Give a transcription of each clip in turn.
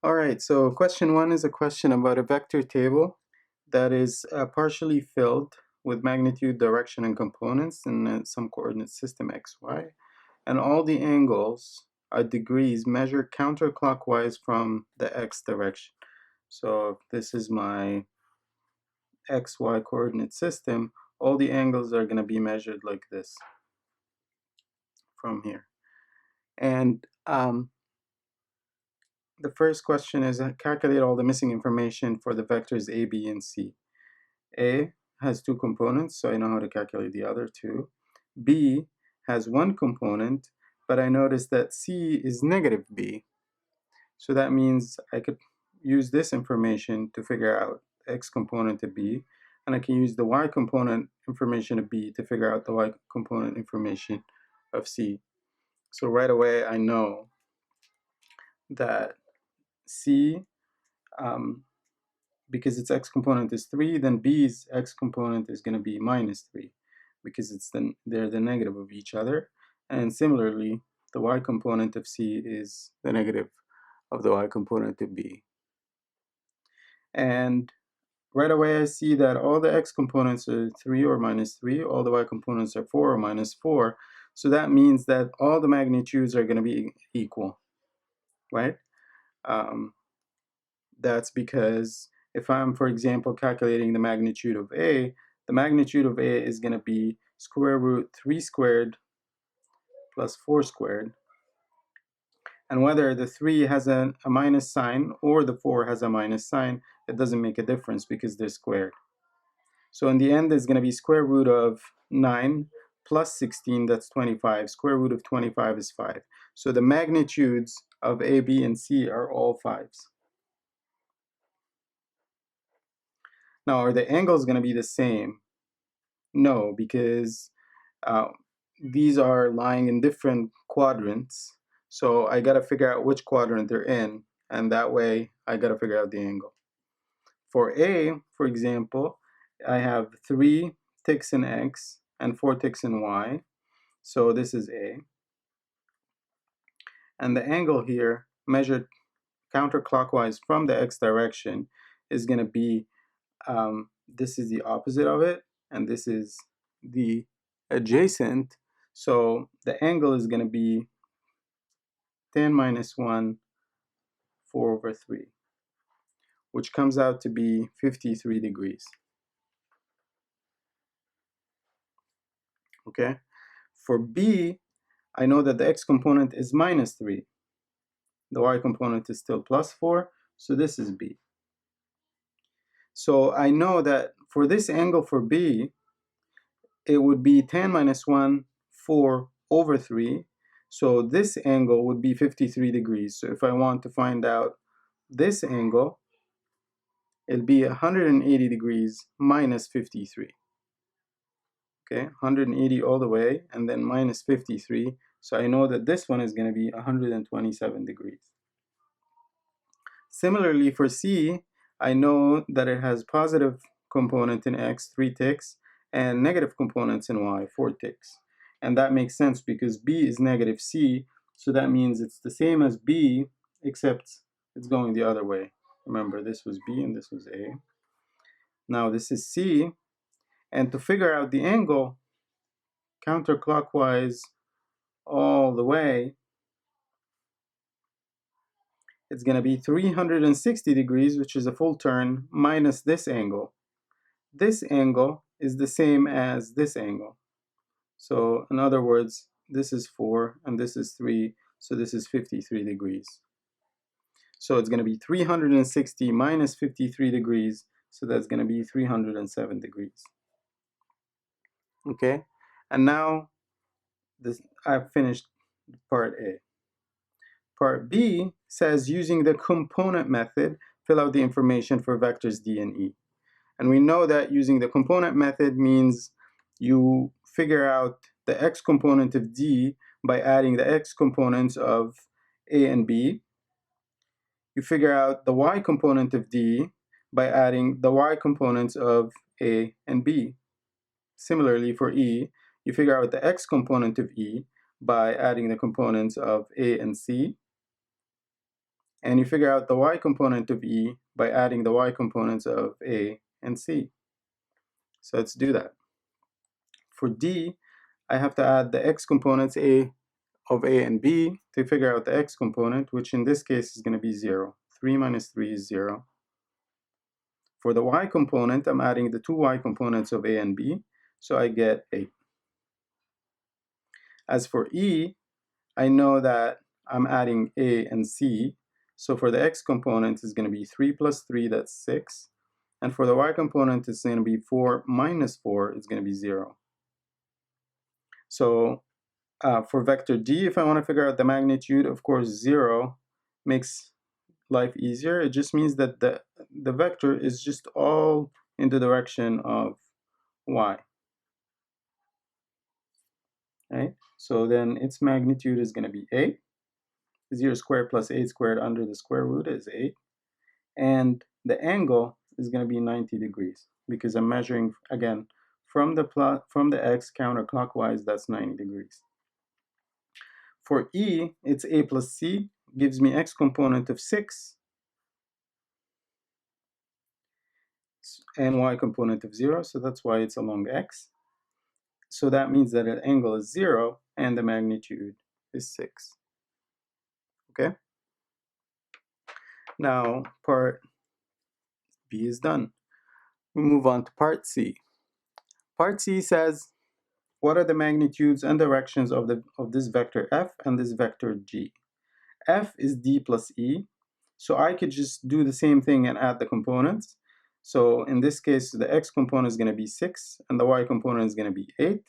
All right, so question 1 is a question about a vector table that is partially filled with magnitude, direction, and components in some coordinate system x, y, and all the angles are degrees measured counterclockwise from the x direction. So if this is my xy coordinate system, all the angles are going to be measured like this from here. And the first question is calculate all the missing information for the vectors a, b, and c. A has two components, so I know how to calculate the other two. B has one component, but I notice that C is negative B. So that means I could use this information to figure out the X component of B, and I can use the Y component information of B to figure out the Y component information of C. So right away I know that C, because its x component is 3, then B's x component is going to be minus 3 because they're the negative of each other. And similarly, the y component of C is the negative of the y component of B. And right away I see that all the x components are 3 or minus 3, all the y components are 4 or minus 4. So that means that all the magnitudes are going to be equal, right? That's because if I'm, for example, calculating the magnitude of A, the magnitude of A is going to be square root 3 squared plus 4 squared. And whether the 3 has a minus sign or the 4 has a minus sign, it doesn't make a difference because they're squared. So in the end, it's going to be square root of 9 plus 16, that's 25. Square root of 25 is 5. So the magnitudes of A, B, and C are all 5s. Now, are the angles going to be the same? No, because these are lying in different quadrants. So I got to figure out which quadrant they're in, and that way I got to figure out the angle. For A, for example, I have 3 ticks in X and 4 ticks in Y. So this is A. And the angle here, measured counterclockwise from the X direction, is going to be, this is the opposite of it, and this is the adjacent. So the angle is going to be tan minus 1, 4 over 3, which comes out to be 53 degrees. Okay? For B, I know that the x component is minus 3. The y component is still plus 4, so this is B. So I know that for this angle for B, it would be tan minus 1, 4 over 3. So this angle would be 53 degrees. So if I want to find out this angle, it'll be 180 degrees minus 53. Okay, 180 all the way, and then minus 53. So I know that this one is going to be 127 degrees. Similarly for C, I know that it has positive component in X, 3 ticks, and negative components in Y, 4 ticks. And that makes sense because B is negative C, so that means it's the same as B, except it's going the other way. Remember, this was B and this was A. Now this is C, and to figure out the angle, counterclockwise all the way, it's going to be 360 degrees, which is a full turn, minus this angle. This angle is the same as this angle. So in other words, this is 4 and this is 3, so this is 53 degrees. So it's going to be 360 minus 53 degrees, so that's going to be 307 degrees. Okay, and now I've finished part A. Part B says using the component method, fill out the information for vectors D and E. And we know that using the component method means you figure out the x component of D by adding the x components of A and B. You figure out the y component of D by adding the y components of A and B. Similarly for E, you figure out the x component of E by adding the components of A and C. And you figure out the y component of E by adding the y components of A and C. So let's do that. For D, I have to add the x components of A and B to figure out the x component, which in this case is going to be 0. 3 minus 3 is 0. For the y component, I'm adding the two y components of A and B, so I get 8. As for E, I know that I'm adding A and C, so for the x component, it's going to be 3 plus 3, that's 6. And for the y component, it's going to be 4 minus 4, it's going to be 0. So for vector D, if I want to figure out the magnitude, of course, 0 makes life easier. It just means that the vector is just all in the direction of y. Right? So then its magnitude is going to be 8. 0 squared plus 8 squared under the square root is 8. And the angle is going to be 90 degrees because I'm measuring, again, from the x counterclockwise, that's 90 degrees. For E, it's A plus C, gives me x component of 6 and y component of 0, so that's why it's along x. So that means that the angle is 0 and the magnitude is 6. Okay? Now, part B is done. We move on to part C. Part C says, what are the magnitudes and directions of this vector f and this vector g? F is d plus e, so I could just do the same thing and add the components. So in this case, the x component is going to be 6 and the y component is going to be 8.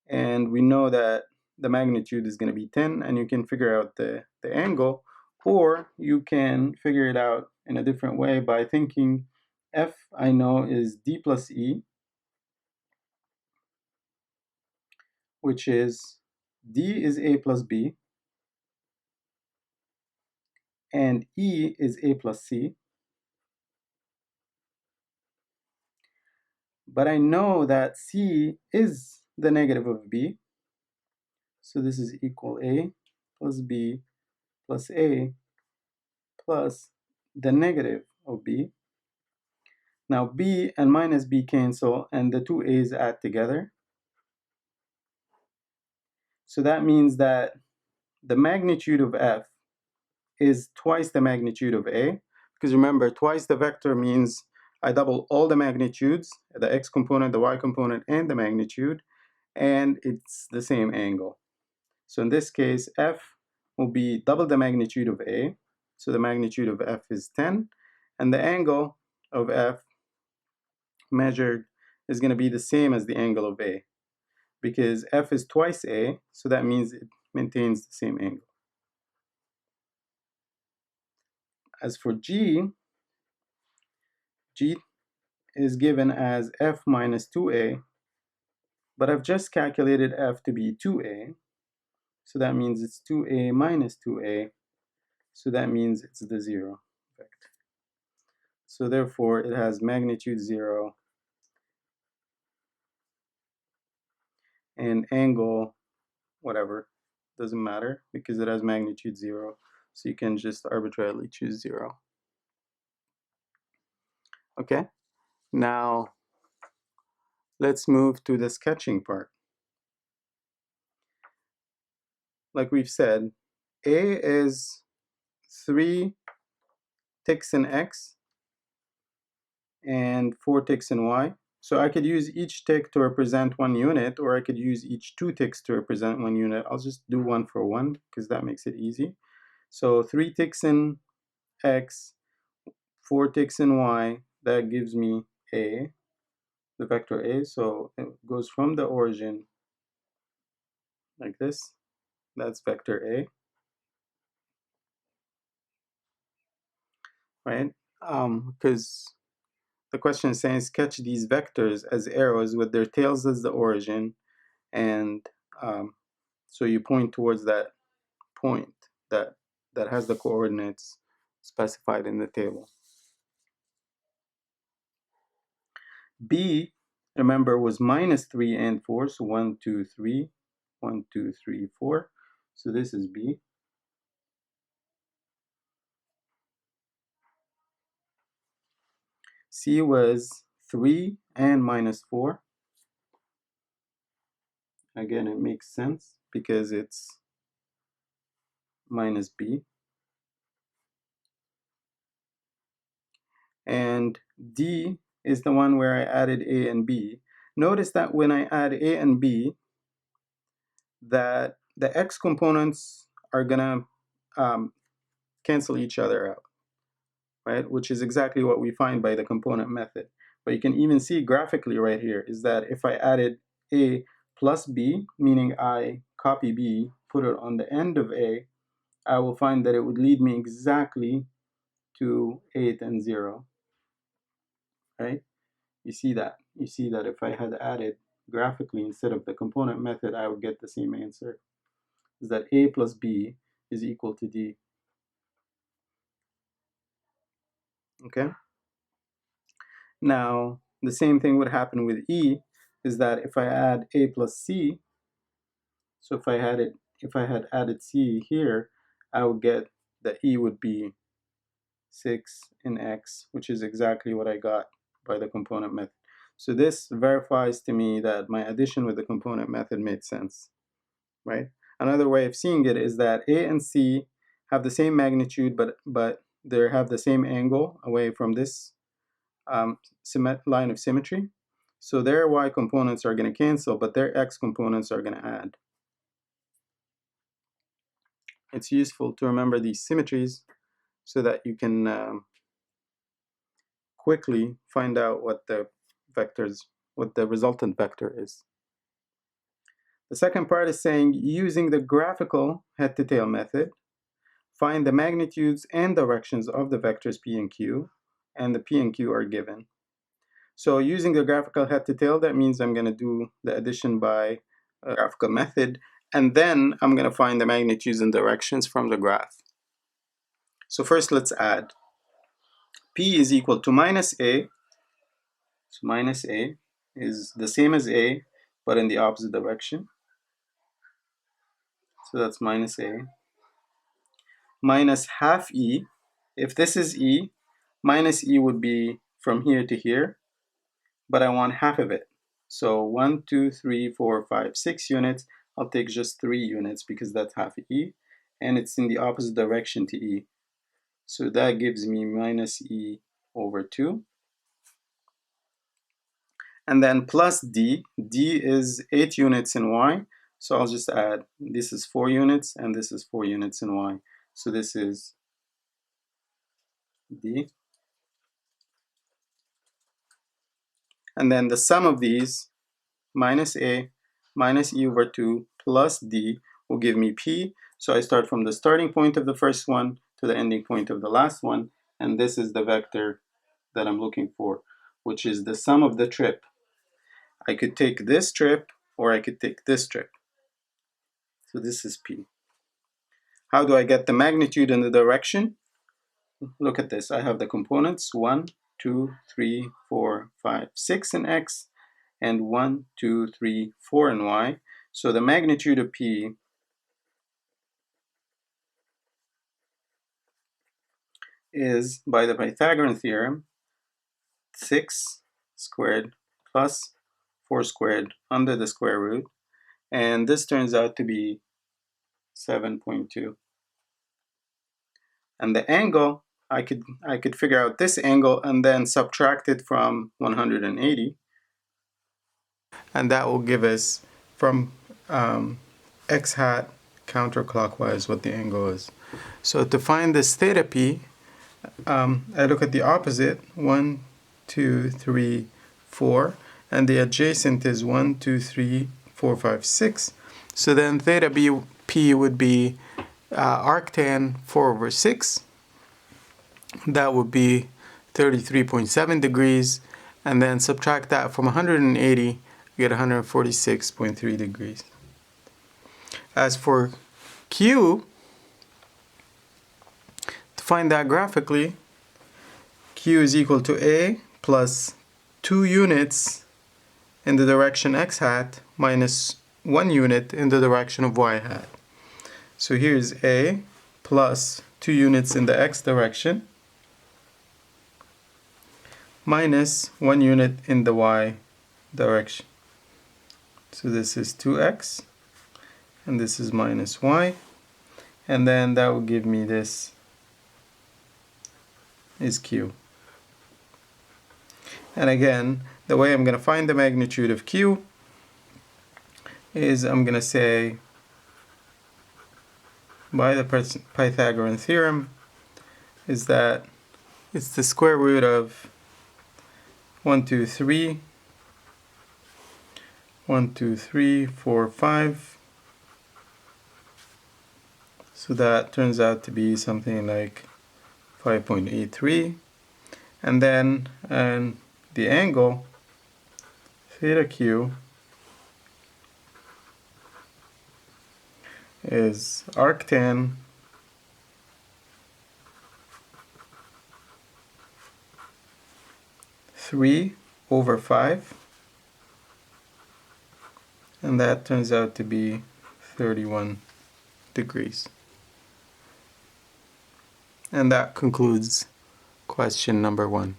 And we know that the magnitude is going to be 10, and you can figure out the angle, or you can figure it out in a different way by thinking f I know is d plus e, which is d is a plus b, and e is a plus c. But I know that c is the negative of b, so this is equal a plus b plus a plus the negative of b. Now b and minus b cancel and the two a's add together. So that means that the magnitude of f is twice the magnitude of a, because remember, twice the vector means I double all the magnitudes, the x component, the y component, and the magnitude, and it's the same angle. So in this case, f will be double the magnitude of a, so the magnitude of f is 10, and the angle of f measured is going to be the same as the angle of a, because f is twice a, so that means it maintains the same angle. As for g is given as f minus 2a, but I've just calculated f to be 2a, so that means it's 2a minus 2a, so that means it's the 0 vector. So therefore it has magnitude 0 and angle whatever, doesn't matter because it has magnitude 0, so you can just arbitrarily choose 0. Okay, now let's move to the sketching part. Like we've said, A is 3 ticks in X and 4 ticks in Y. So I could use each tick to represent one unit, or I could use each 2 ticks to represent one unit. I'll just do one for one because that makes it easy. So 3 ticks in X, 4 ticks in Y, that gives me A, the vector A. So it goes from the origin like this. That's vector A. Right? Because the question is saying sketch these vectors as arrows with their tails as the origin, and so you point towards that point that has the coordinates specified in the table. B, remember, was minus 3 and 4, so 1, 2, 3, 1, 2, 3, 4. So this is B. C was 3 and minus 4. Again, it makes sense because it's minus B. And D is the one where I added A and B. Notice that when I add A and B, that the X components are gonna cancel each other out, right? Which is exactly what we find by the component method. But you can even see graphically right here is that if I added A plus B, meaning I copy B, put it on the end of A, I will find that it would lead me exactly to 8 and 0, right? You see that. You see that if I had added graphically instead of the component method, I would get the same answer. Is that A plus B is equal to D. Okay? Now, the same thing would happen with E, is that if I add A plus C, so if I had added C here, I would get that E would be 6 in X, which is exactly what I got by the component method. So this verifies to me that my addition with the component method made sense, right? Another way of seeing it is that A and C have the same magnitude, but they have the same angle away from this line of symmetry. So their Y components are going to cancel, but their X components are going to add. It's useful to remember these symmetries so that you can quickly find out what the resultant vector is. The second part is saying using the graphical head-to-tail method, find the magnitudes and directions of the vectors P and Q, and the P and Q are given. So using the graphical head-to-tail, that means I'm going to do the addition by a graphical method, and then I'm going to find the magnitudes and directions from the graph. So first let's add. P is equal to minus A. So minus A is the same as A, but in the opposite direction. So that's minus A. Minus half E. If this is E, minus E would be from here to here, but I want half of it. So 1, 2, 3, 4, 5, 6 units. I'll take just 3 units because that's half E, and it's in the opposite direction to E. So that gives me minus E over 2. And then plus D. D is 8 units in Y. So I'll just add, this is 4 units, and this is 4 units in Y. So this is D. And then the sum of these, minus A, minus E over 2, plus D, will give me P. So I start from the starting point of the first one to the ending point of the last one. And this is the vector that I'm looking for, which is the sum of the trip. I could take this trip, or I could take this trip. So this is P. How do I get the magnitude and the direction? Look at this. I have the components 1, 2, 3, 4, 5, 6 in X, and 1, 2, 3, 4 in Y. So the magnitude of P is, by the Pythagorean theorem, 6 squared plus 4 squared under the square root. And this turns out to be 7.2. And the angle, I could figure out this angle and then subtract it from 180. And that will give us from x hat counterclockwise what the angle is. So to find this theta P, I look at the opposite, 1, 2, 3, 4, and the adjacent is 1, 2, 3, 4, 5, 6. So then theta P would be arctan 4 over 6. That would be 33.7 degrees, and then subtract that from 180, you get 146.3 degrees. As for Q, to find that graphically, Q is equal to A plus 2 units in the direction x hat minus 1 unit in the direction of y hat. So here's A plus 2 units in the x direction minus 1 unit in the y direction. So this is 2x, and this is minus y, and then that will give me this is q. And again, the way I'm going to find the magnitude of q is I'm going to say, by the Pythagorean theorem, is that it's the square root of 1, 2, 3, 1, 2, 3, 4, 5. So that turns out to be something like 5.83. And then the angle, theta q, is arctan (3 over 5), and that turns out to be 31 degrees. And that concludes question number 1.